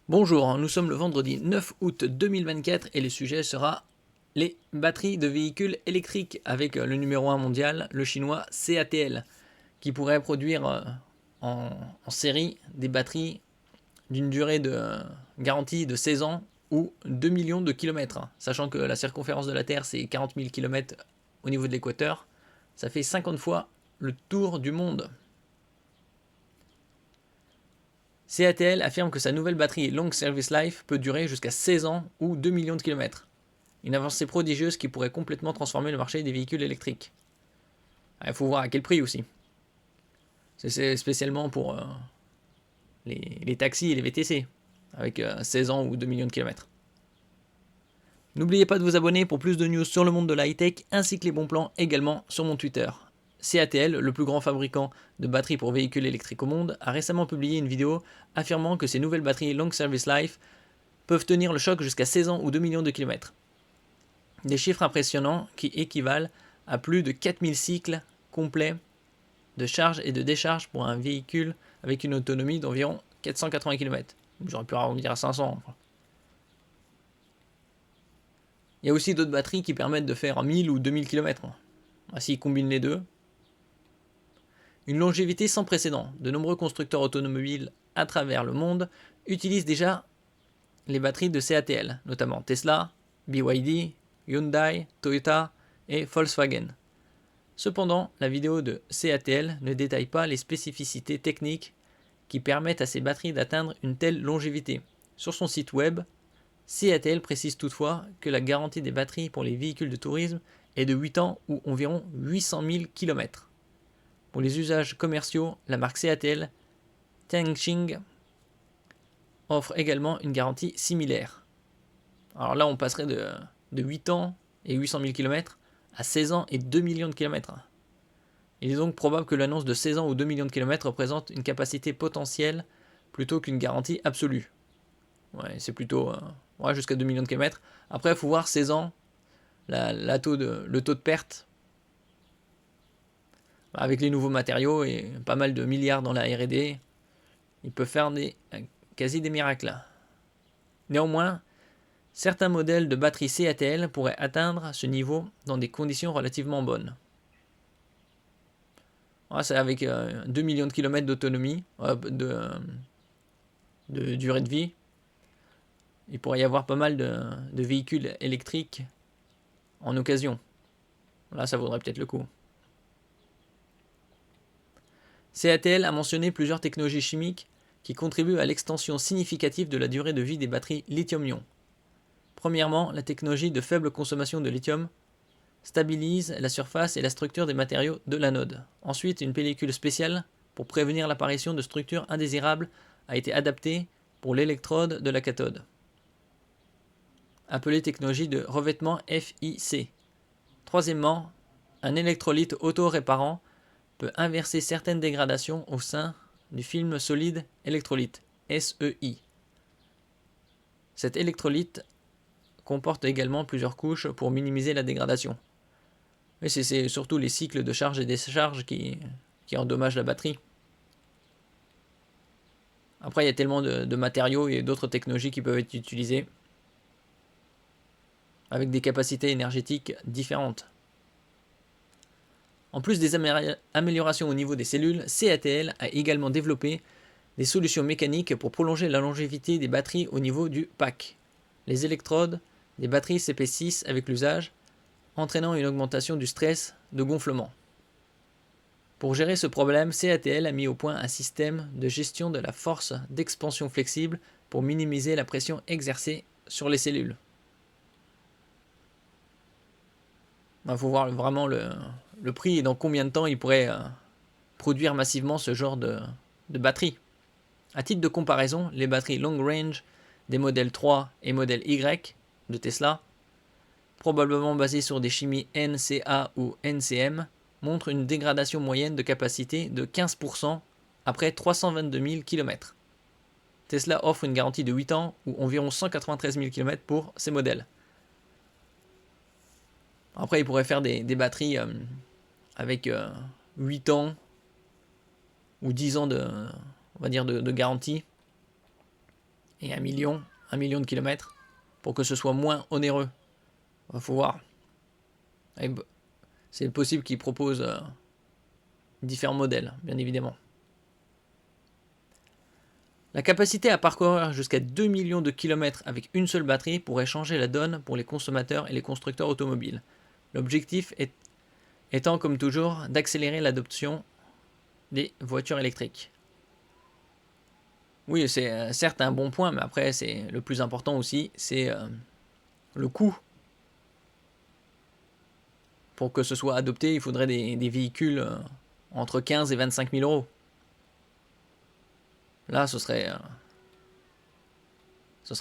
Bonjour, nous sommes le vendredi 9 août 2024 et le sujet sera les batteries de véhicules électriques avec le numéro 1 mondial, le chinois CATL, qui pourrait produire en série des batteries d'une durée de garantie de 16 ans ou 2 millions de kilomètres. Sachant que la circonférence de la Terre c'est 40 000 km au niveau de l'équateur, ça fait 50 fois le tour du monde. CATL affirme que sa nouvelle batterie Long Service Life peut durer jusqu'à 16 ans ou 2 millions de kilomètres. Une avancée prodigieuse qui pourrait complètement transformer le marché des véhicules électriques. Il faut voir à quel prix aussi. C'est spécialement pour les taxis et les VTC, avec 16 ans ou 2 millions de kilomètres. N'oubliez pas de vous abonner pour plus de news sur le monde de la high-tech, ainsi que les bons plans également sur mon Twitter. CATL, le plus grand fabricant de batteries pour véhicules électriques au monde, a récemment publié une vidéo affirmant que ces nouvelles batteries Long Service Life peuvent tenir le choc jusqu'à 16 ans ou 2 millions de kilomètres. Des chiffres impressionnants qui équivalent à plus de 4000 cycles complets de charge et de décharge pour un véhicule avec une autonomie d'environ 480 km. J'aurais pu arrondir à 500. Il y a aussi d'autres batteries qui permettent de faire 1000 ou 2000 km. S'ils combinent les deux. Une longévité sans précédent. De nombreux constructeurs automobiles à travers le monde utilisent déjà les batteries de CATL, notamment Tesla, BYD, Hyundai, Toyota et Volkswagen. Cependant, la vidéo de CATL ne détaille pas les spécificités techniques qui permettent à ces batteries d'atteindre une telle longévité. Sur son site web, CATL précise toutefois que la garantie des batteries pour les véhicules de tourisme est de 8 ans ou environ 800 000 km. Pour les usages commerciaux, la marque CATL Tianqing offre également une garantie similaire. Alors là, on passerait de 8 ans et 800 000 km à 16 ans et 2 millions de kilomètres. Il est donc probable que l'annonce de 16 ans ou 2 millions de kilomètres représente une capacité potentielle plutôt qu'une garantie absolue. Ouais, c'est plutôt jusqu'à 2 millions de kilomètres. Après, il faut voir 16 ans, le taux de perte. Avec les nouveaux matériaux et pas mal de milliards dans la R&D, ils peuvent faire quasi des miracles. Néanmoins, certains modèles de batteries CATL pourraient atteindre ce niveau dans des conditions relativement bonnes. C'est avec 2 millions de kilomètres d'autonomie, de durée de vie. Il pourrait y avoir pas mal de véhicules électriques en occasion. Là, ça vaudrait peut-être le coup. CATL a mentionné plusieurs technologies chimiques qui contribuent à l'extension significative de la durée de vie des batteries lithium-ion. Premièrement, la technologie de faible consommation de lithium stabilise la surface et la structure des matériaux de l'anode. Ensuite, une pellicule spéciale pour prévenir l'apparition de structures indésirables a été adaptée pour l'électrode de la cathode, appelée technologie de revêtement FIC. Troisièmement, un électrolyte auto-réparant peut inverser certaines dégradations au sein du film solide électrolyte, SEI. Cet électrolyte comporte également plusieurs couches pour minimiser la dégradation. Mais c'est surtout les cycles de charge et décharge qui endommagent la batterie. Après, il y a tellement de matériaux et d'autres technologies qui peuvent être utilisées avec des capacités énergétiques différentes. En plus des améliorations au niveau des cellules, CATL a également développé des solutions mécaniques pour prolonger la longévité des batteries au niveau du pack. Les électrodes des batteries s'épaississent avec l'usage, entraînant une augmentation du stress de gonflement. Pour gérer ce problème, CATL a mis au point un système de gestion de la force d'expansion flexible pour minimiser la pression exercée sur les cellules. Il faut voir vraiment le prix et dans combien de temps il pourrait produire massivement ce genre de batterie. À titre de comparaison, les batteries long range des modèles 3 et modèle Y de Tesla, probablement basées sur des chimies NCA ou NCM, montrent une dégradation moyenne de capacité de 15% après 322 000 km. Tesla offre une garantie de 8 ans ou environ 193 000 km pour ces modèles. Après, ils pourraient faire des batteries avec 8 ans ou 10 ans de garantie et 1 million de kilomètres, pour que ce soit moins onéreux. Il faut voir. C'est possible qu'ils proposent différents modèles, bien évidemment. La capacité à parcourir jusqu'à 2 millions de kilomètres avec une seule batterie pourrait changer la donne pour les consommateurs et les constructeurs automobiles. L'objectif étant, comme toujours, d'accélérer l'adoption des voitures électriques. Oui, c'est certes un bon point, mais après, c'est le plus important aussi, c'est le coût. Pour que ce soit adopté, il faudrait des véhicules entre 15 et 25 000 euros. Là, ce serait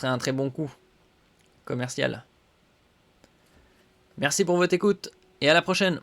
un très bon coût commercial. Merci pour votre écoute et à la prochaine.